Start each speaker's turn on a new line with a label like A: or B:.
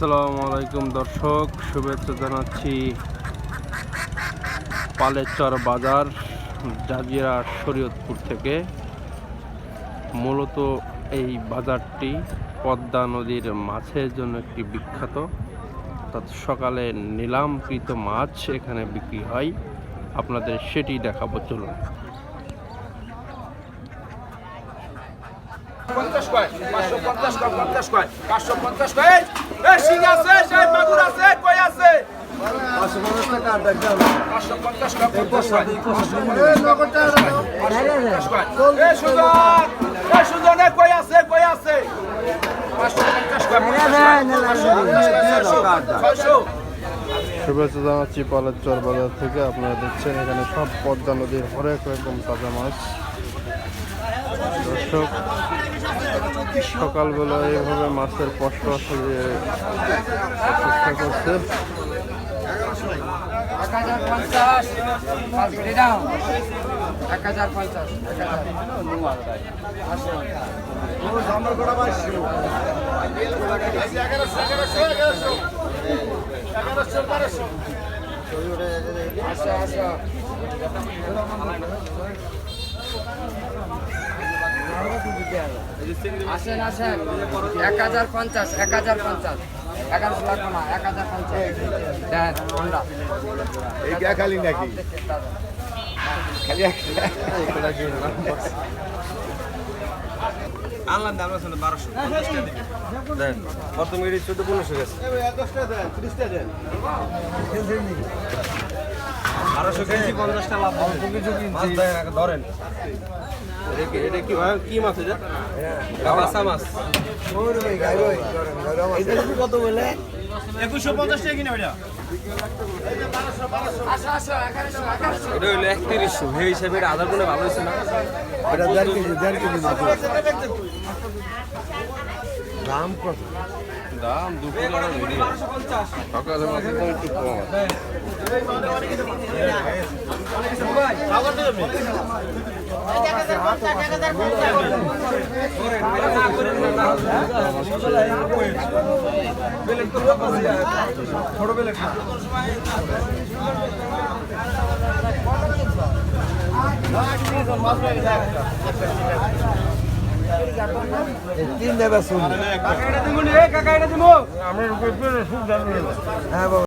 A: আসসালামু আলাইকুম দর্শক, শুভেচ্ছা জানাচ্ছি পালেরচর বাজার জাজিরা শরীয়তপুর থেকে। মূলত এই বাজারটি পদ্মা নদীর মাছের জন্য একটি বিখ্যাত। অর্থাৎ সকালে নিলামকৃত মাছ এখানে বিক্রি হয়, আপনাদের সেটি দেখাবো, চলুন।
B: 50 কয় 550 কয় 50 কয় 550 কয় এই শিং আছে সেই মাগুর আছে কই আছে 550 টাকা আড্ডা দাও 550 কয় 50 কয় এই নগরটা এই সুজন কই আছে 550 কয় 600
A: শুভেচ্ছা জানাচ্ছি পালেরচর বাজার থেকে। আপনারা দেখছেন এখানে সব পদ্মা নদীর হরেক রকম তাজা মাছ। দর্শক, সকালবেলা এইভাবে মাছের পসরা সাজিয়ে অপেক্ষা করছে।
C: 1050 1100 লাগবে না 1050 দেন কোনটা
B: এই কি খালি নাকি খালি আনলাম দাম আছে 1250 টাকা দেন কত মিনিট 14-15 গেছে 10 টাকা দেন 30 টাকা দেন 1200 কেজি 50 টাকা লাভ হবে মাছ দেন আগে ধরেন। এটা কি ভাই কি মাছ এটা গাবাসা মাছ এটা কত বলে 2150 টাকা কিনা এটা এটা হলো 3100 এই হিসাবে এটা আধার গুণে ভালো হইছে না এটা 1.5 কেজি মাছ দাম কত
A: দাম দুপুরে আরো বেড়ে সকালে মাছের দাম একটু কম আছে।
B: তিন দেবে শুন কাকা এটা দিমু রে কাকা এটা দিমু আমরা